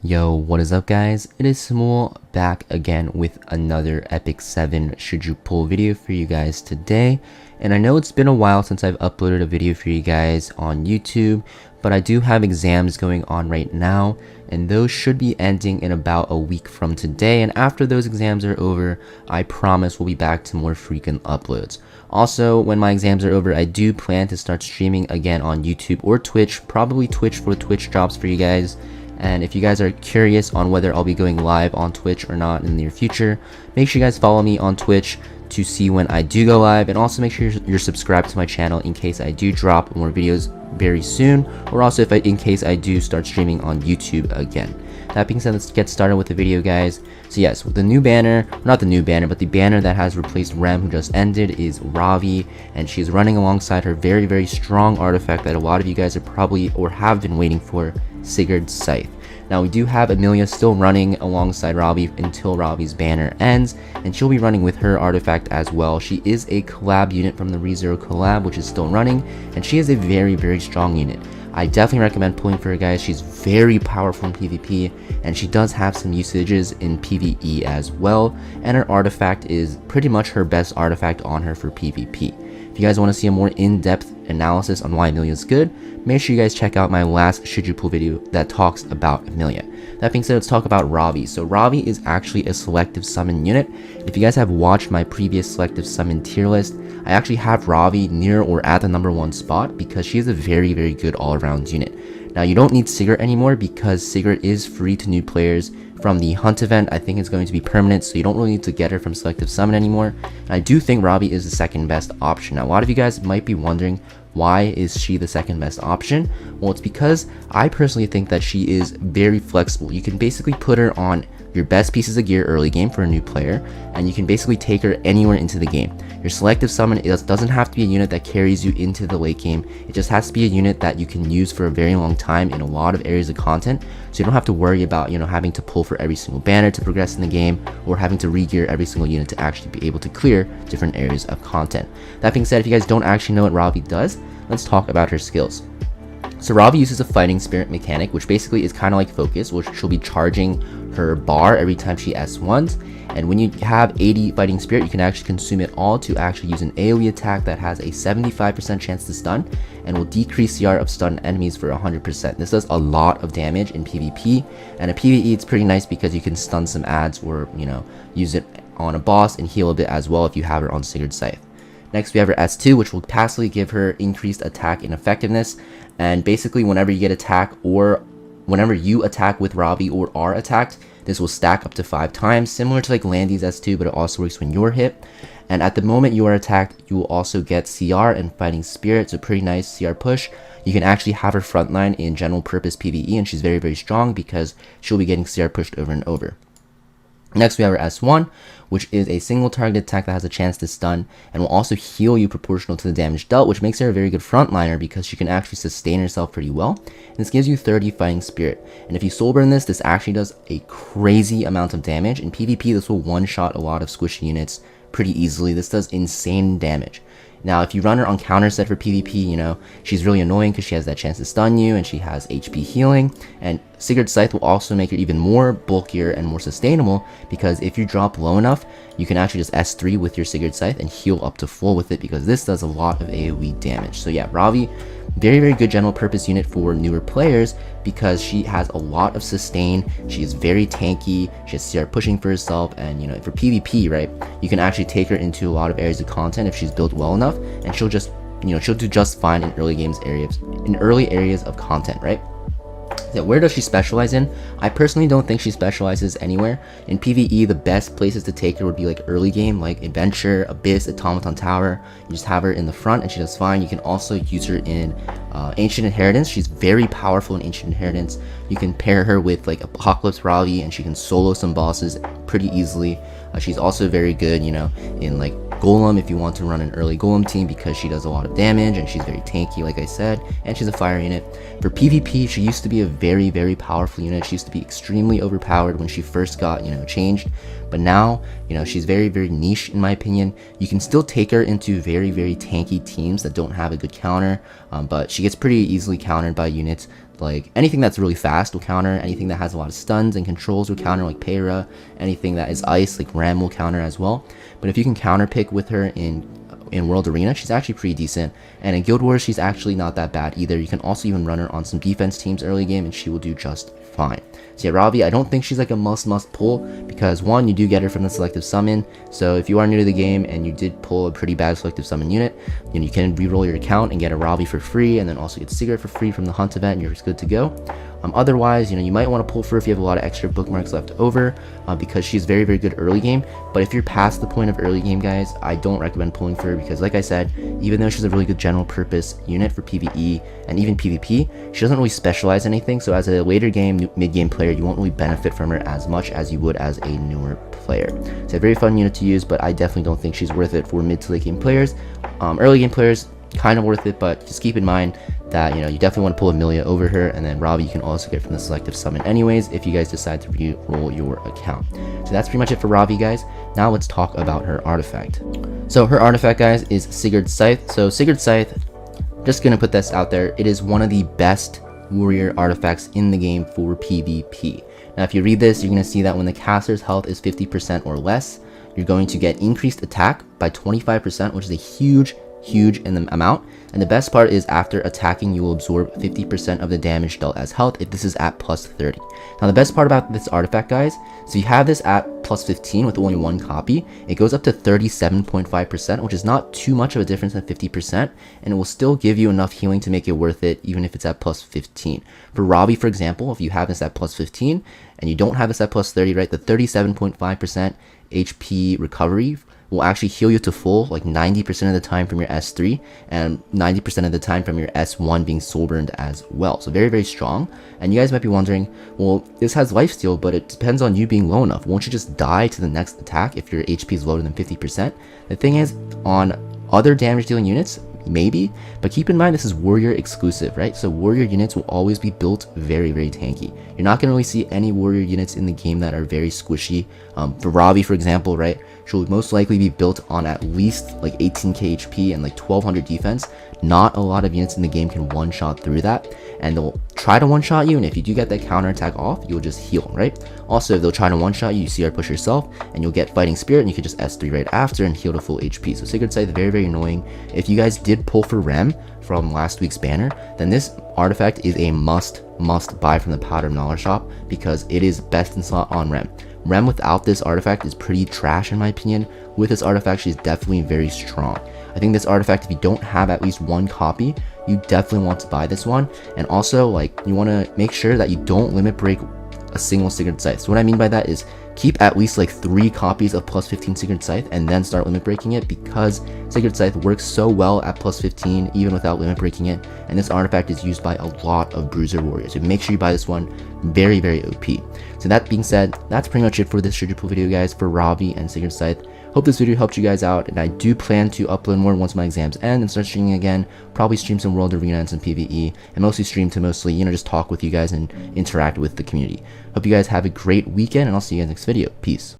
Yo, what is up guys? It is Samool back again with another Epic 7 Should You Pull video for you guys today. And I know it's been a while since I've uploaded a video for you guys on YouTube, but I do have exams going on right now, and those should be ending in about a week from today. And after those exams are over, I promise we'll be back to more frequent uploads. Also, when my exams are over, I do plan to start streaming again on YouTube or Twitch, probably Twitch for Twitch drops for you guys. And if you guys are curious on whether I'll be going live on Twitch or not in the near future, make sure you guys follow me on Twitch to see when I do go live, and also make sure you're subscribed to my channel in case I do drop more videos very soon, or also in case I do start streaming on YouTube again. That being said, let's get started with the video, guys. So yes, with the new banner, not the new banner, but the banner that has replaced Rem, who just ended, is Ravi, and she's running alongside her very, very strong artifact that a lot of you guys are probably or have been waiting for, Sigurd Scythe. Now we do have Amelia still running alongside Ravi until Ravi's banner ends, and she'll be running with her artifact as well. She is a collab unit from the ReZero collab, which is still running, and she is a very, very strong unit. I definitely recommend pulling for her, guys. She's very powerful in PvP, and she does have some usages in PvE as well, and her artifact is pretty much her best artifact on her for PvP. If you guys want to see a more in-depth analysis on why Amelia is good, make sure you guys check out my last Should You Pull video that talks about Amelia. That being said, let's talk about Ravi. So Ravi is actually a selective summon unit. If you guys have watched my previous selective summon tier list, I actually have Ravi near or at the #1 spot because she is a very, very good all-around unit. Now you don't need Sigurd anymore because Sigurd is free to new players from the hunt event. I think it's going to be permanent, so you don't really need to get her from selective summon anymore. And I do think Ravi is the second best option. Now a lot of you guys might be wondering, why is she the second best option? Well, it's because I personally think that she is very flexible. You can basically put her on your best pieces of gear early game for a new player, and you can basically take her anywhere into the game. Your selective summon doesn't have to be a unit that carries you into the late game. It just has to be a unit that you can use for a very long time in a lot of areas of content, so you don't have to worry about, having to pull for every single banner to progress in the game, or having to re-gear every single unit to actually be able to clear different areas of content. That being said, if you guys don't actually know what Ravi does, let's talk about her skills. So Ravi uses a fighting spirit mechanic, which basically is kind of like focus, which she'll be charging her bar every time she S1s, and when you have 80 fighting spirit, you can actually consume it all to actually use an AoE attack that has a 75% chance to stun and will decrease CR of stun enemies for 100%. This does a lot of damage in PvP, and in PvE it's pretty nice because you can stun some ads or use it on a boss and heal a bit as well if you have her on Sigurd Scythe. Next we have her S2, which will passively give her increased attack and effectiveness, and basically whenever you get attack or whenever you attack with Ravi or are attacked, this will stack up to 5 times, similar to like Landy's S2, but it also works when you're hit. And at the moment you are attacked, you will also get CR and Fighting Spirit, so pretty nice CR push. You can actually have her frontline in general purpose PvE, and she's very, very strong because she'll be getting CR pushed over and over. Next we have our S1, which is a single target attack that has a chance to stun and will also heal you proportional to the damage dealt, which makes her a very good frontliner because she can actually sustain herself pretty well. And this gives you 30 fighting spirit. And if you soul burn this actually does a crazy amount of damage. In PvP, this will one-shot a lot of squishy units pretty easily. This does insane damage. Now, if you run her on counter set for PvP, she's really annoying because she has that chance to stun you and she has HP healing. And Sigurd Scythe will also make her even more bulkier and more sustainable because if you drop low enough, you can actually just S3 with your Sigurd Scythe and heal up to full with it because this does a lot of AoE damage. So yeah, Ravi, very, very good general purpose unit for newer players because she has a lot of sustain. She is very tanky. She has CR pushing for herself, and for PvP, right, you can actually take her into a lot of areas of content if she's built well enough, and she'll just she'll do just fine in early areas of content, right? So where does she specialize in? I personally don't think she specializes anywhere. In PvE, the best places to take her would be like early game, like Adventure, Abyss, Automaton Tower. You just have her in the front and she does fine. You can also use her in Ancient Inheritance. She's very powerful in Ancient Inheritance. You can pair her with like Apocalypse Ravi and she can solo some bosses pretty easily. She's also very good, in like Golem if you want to run an early Golem team because she does a lot of damage and she's very tanky, like I said, and she's a fire unit. For PvP, she used to be a very, very powerful unit. She used to be extremely overpowered when she first got, changed, but but now, you know, she's very, very niche in my opinion. You can still take her into very, very tanky teams that don't have a good counter, but she gets pretty easily countered by units. Like anything that's really fast will counter, anything that has a lot of stuns and controls will counter, like Peyra, anything that is ice like Ram will counter as well. But if you can counter pick with her in World Arena, she's actually pretty decent, and in Guild Wars she's actually not that bad either. You can also even run her on some defense teams early game and she will do just fine. So yeah, Ravi, I don't think she's like a must pull, because one, you do get her from the selective summon, so if you are new to the game and you did pull a pretty bad selective summon unit, then you can re-roll your account and get a Ravi for free, and then also get Sigurd for free from the hunt event and you're good to go. Otherwise, you know, you might want to pull for if you have a lot of extra bookmarks left over, because she's very, very good early game. But if you're past the point of early game, guys, I don't recommend pulling for her, because like I said, even though she's a really good general purpose unit for PvE and even PvP, she doesn't really specialize anything. So as a later game, mid game player, you won't really benefit from her as much as you would as a newer player. It's a very fun unit to use, but I definitely don't think she's worth it for mid to late game players. Early game players, kind of worth it, but just keep in mind that, you know, you definitely want to pull Amelia over her, and then Ravi you can also get from the selective summon anyways if you guys decide to re-roll your account. So that's pretty much it for Ravi, guys. Now let's talk about her artifact. So her artifact, guys, is Sigurd Scythe. So Sigurd Scythe, just gonna put this out there, it is one of the best warrior artifacts in the game for PvP. Now if you read this, you're gonna see that when the caster's health is 50% or less, you're going to get increased attack by 25%, which is a huge in the amount. And the best part is after attacking, you will absorb 50% of the damage dealt as health if this is at plus 30. Now the best part about this artifact, guys, so you have this at plus 15 with only one copy. It goes up to 37.5%, which is not too much of a difference than 50%, and it will still give you enough healing to make it worth it even if it's at plus 15. For Ravi, for example, if you have this at plus 15 and you don't have this at plus 30, right, the 37.5% HP recovery will actually heal you to full like 90% of the time from your S3 and 90% of the time from your S1 being soul burned as well. So very, very strong. And you guys might be wondering, well, this has lifesteal, but it depends on you being low enough. Won't you just die to the next attack if your HP is lower than 50%? The thing is, on other damage dealing units, maybe, but keep in mind this is warrior exclusive, right? So warrior units will always be built very, very tanky. You're not going to really see any warrior units in the game that are very squishy. For Ravi, for example, right, she'll most likely be built on at least like 18k HP and like 1200 defense. Not a lot of units in the game can one-shot through that, and they'll try to one-shot you, and if you do get that counter attack off, you'll just heal, right? Also, if they'll try to one-shot you, you CR push yourself, and you'll get Fighting Spirit, and you can just S3 right after and heal to full HP. So Sigurd Scythe, very, very annoying. If you guys did pull for Rem from last week's banner, then this artifact is a must buy from the Powder Knowledge shop, because it is best in slot on Rem. Rem without this artifact is pretty trash in my opinion. With this artifact, she's definitely very strong. I think this artifact, if you don't have at least one copy, you definitely want to buy this one. And also, like, you want to make sure that you don't limit break a single Sigurd Scythe. So what I mean by that is keep at least like 3 copies of plus 15 Sigurd Scythe and then start limit breaking it, because Sigurd Scythe works so well at plus 15 even without limit breaking it, and this artifact is used by a lot of bruiser warriors. So make sure you buy this one. Very, very OP. So that being said, that's pretty much it for this should you pull video, guys, for Ravi and Sigurd Scythe. Hope this video helped you guys out, and I do plan to upload more once my exams end and start streaming again. Probably stream some World Arena and some PvE, and mostly stream to you know, just talk with you guys and interact with the community. Hope you guys have a great weekend, and I'll see you guys next video. Peace.